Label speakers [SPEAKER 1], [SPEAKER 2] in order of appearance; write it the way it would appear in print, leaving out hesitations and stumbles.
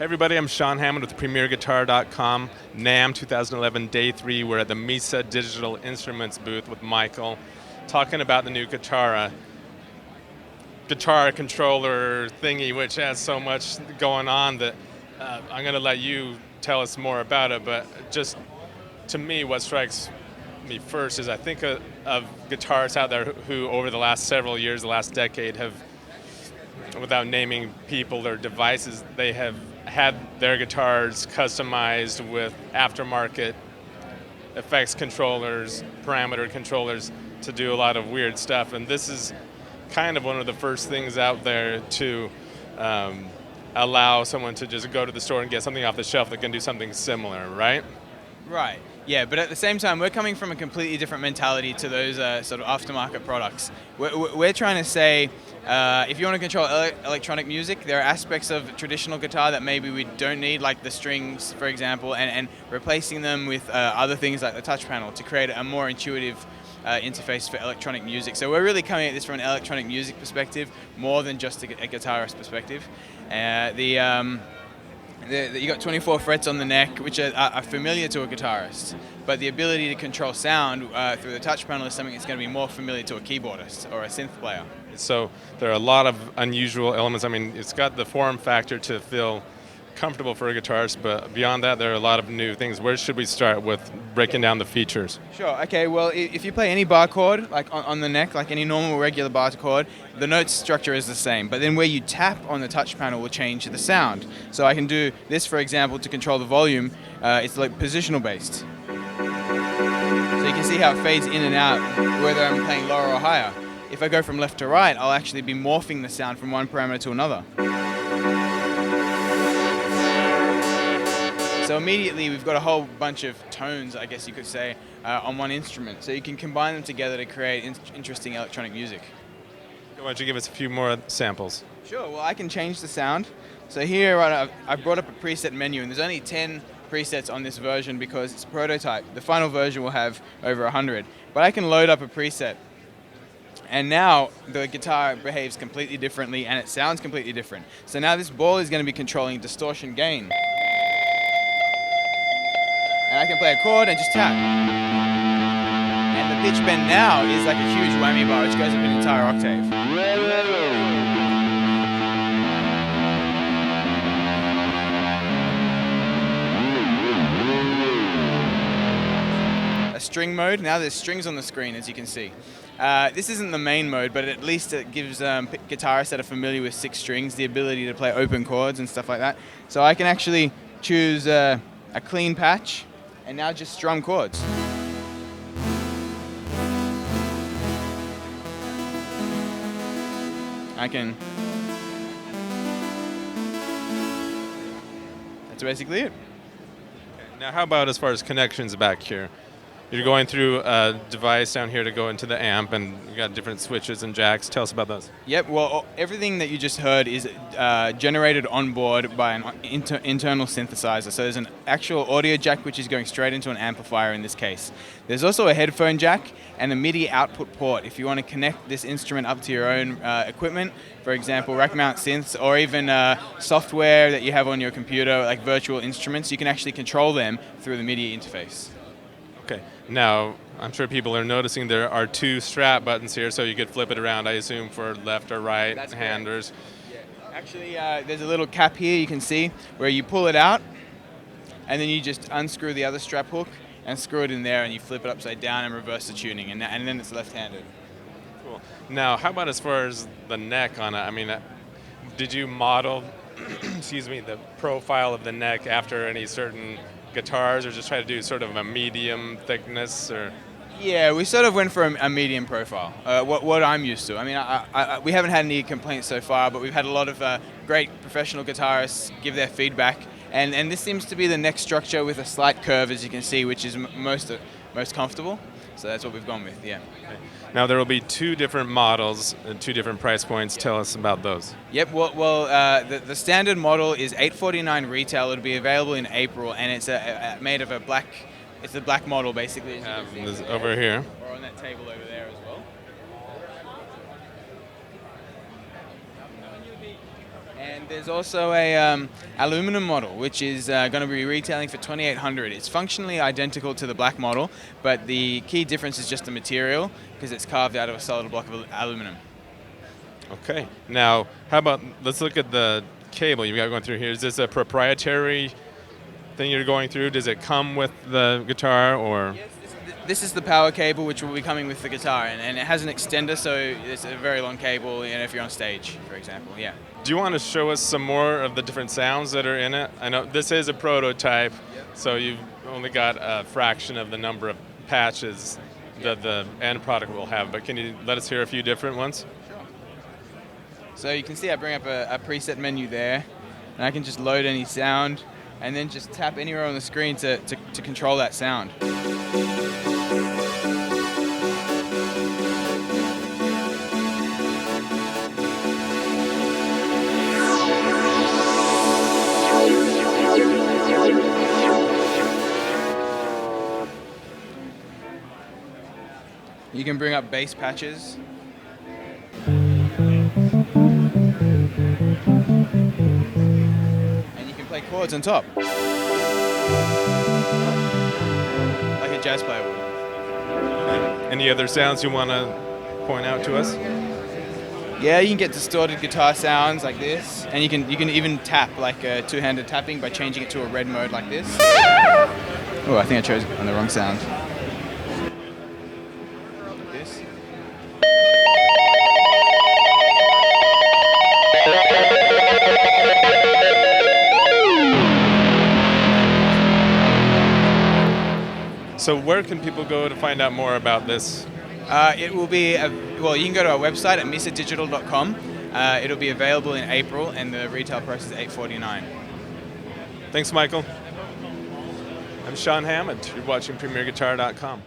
[SPEAKER 1] Everybody, I'm Sean Hammond with PremierGuitar.com. NAMM 2011 Day 3. We're at the Misa Digital Instruments booth with Michael, talking about the new Kitara guitar controller thingy, which has so much going on that I'm going to let you tell us more about it. But just to me, what strikes me first is I think of guitarists out there who over the last several years, the last decade, have, without naming people or devices, they have had their guitars customized with aftermarket effects controllers, parameter controllers to do a lot of weird stuff. And this is kind of one of the first things out there to allow someone to just go to the store and get something off the shelf that can do something similar, right?
[SPEAKER 2] Right, yeah, but at the same time, we're coming from a completely different mentality to those sort of aftermarket products. We're trying to say, if you want to control electronic music, there are aspects of traditional guitar that maybe we don't need, like the strings, for example, and replacing them with other things like the touch panel to create a more intuitive interface for electronic music. So we're really coming at this from an electronic music perspective, more than just a guitarist perspective. You got 24 frets on the neck, which are familiar to a guitarist, but the ability to control sound through the touch panel is something that's going to be more familiar to a keyboardist or a synth player.
[SPEAKER 1] So there are a lot of unusual elements. I mean, it's got the form factor to feel comfortable for a guitarist, but beyond that, there are a lot of new things. Where should we start with breaking down the features?
[SPEAKER 2] Sure. Okay. Well, if you play any bar chord, like on the neck, like any normal regular bar chord, the note structure is the same. But then where you tap on the touch panel will change the sound. So I can do this, for example, to control the volume. It's like positional based. So you can see how it fades in and out, whether I'm playing lower or higher. If I go from left to right, I'll actually be morphing the sound from one parameter to another. So immediately we've got a whole bunch of tones, I guess you could say, on one instrument. So you can combine them together to create interesting electronic music.
[SPEAKER 1] Why don't you give us a few more samples?
[SPEAKER 2] Sure, well I can change the sound. So here I've brought up a preset menu, and there's only 10 presets on this version because it's a prototype. The final version will have over 100. But I can load up a preset. And now the guitar behaves completely differently and it sounds completely different. So now this ball is going to be controlling distortion gain. And I can play a chord and just tap. And the pitch bend now is like a huge whammy bar, which goes up an entire octave. A string mode, now there's strings on the screen, as you can see. This isn't the main mode, but at least it gives guitarists that are familiar with 6 strings the ability to play open chords and stuff like that. So I can actually choose a clean patch and now just strum chords. That's basically it.
[SPEAKER 1] Now, how about as far as connections back here? You're going through a device down here to go into the amp, and you got different switches and jacks. Tell us about those.
[SPEAKER 2] Yep, well, everything that you just heard is generated on board by an internal synthesizer. So there's an actual audio jack which is going straight into an amplifier in this case. There's also a headphone jack and a MIDI output port if you want to connect this instrument up to your own equipment. For example, rack mount synths or even software that you have on your computer, like virtual instruments. You can actually control them through the MIDI interface.
[SPEAKER 1] Okay. Now, I'm sure people are noticing there are 2 strap buttons here, so you could flip it around, I assume, for left or right handers.
[SPEAKER 2] Yeah. Actually, there's a little cap here you can see where you pull it out, and then you just unscrew the other strap hook and screw it in there, and you flip it upside down and reverse the tuning, and then it's left-handed.
[SPEAKER 1] Cool. Now, how about as far as the neck on it? I mean, did you model, excuse me, the profile of the neck after any certain guitars, or just try to do sort of a medium thickness? Or
[SPEAKER 2] yeah, we sort of went for a medium profile, what I'm used to. I mean, we haven't had any complaints so far, but we've had a lot of great professional guitarists give their feedback, and this seems to be the neck structure with a slight curve, as you can see, which is most comfortable. So that's what we've gone with, yeah.
[SPEAKER 1] Okay. Now there will be 2 different models and 2 different price points. Tell us about those.
[SPEAKER 2] Yep. Well, the standard model is $849 retail. It'll be available in April, and it's made of a black. It's a black model, basically.
[SPEAKER 1] This over here.
[SPEAKER 2] Or on that table over there as well. And there's also a aluminum model, which is going to be retailing for $2,800. It's functionally identical to the black model, but the key difference is just the material, because it's carved out of a solid block of aluminum.
[SPEAKER 1] Okay. Now, how about, let's look at the cable you've got going through here. Is this a proprietary thing you're going through? Does it come with the guitar, or?
[SPEAKER 2] Yes, this is the power cable, which will be coming with the guitar, and it has an extender, so it's a very long cable, if you're on stage, for example, yeah.
[SPEAKER 1] Do you want to show us some more of the different sounds that are in it? I know this is a prototype, so you've only got a fraction of the number of patches that the end product will have, but can you let us hear a few different ones?
[SPEAKER 2] Sure. So you can see I bring up a preset menu there, and I can just load any sound, and then just tap anywhere on the screen to control that sound. You can bring up bass patches. And you can play chords on top. Like a jazz player would.
[SPEAKER 1] Any other sounds you want to point out to us?
[SPEAKER 2] Yeah, you can get distorted guitar sounds like this. And you can even tap, like two-handed tapping, by changing it to a red mode like this. Oh, I think I chose on the wrong sound.
[SPEAKER 1] So where can people go to find out more about this?
[SPEAKER 2] It will be, well, you can go to our website at misadigital.com. It'll be available in April, and the retail price is $849.
[SPEAKER 1] Thanks, Michael. I'm Sean Hammond. You're watching PremierGuitar.com.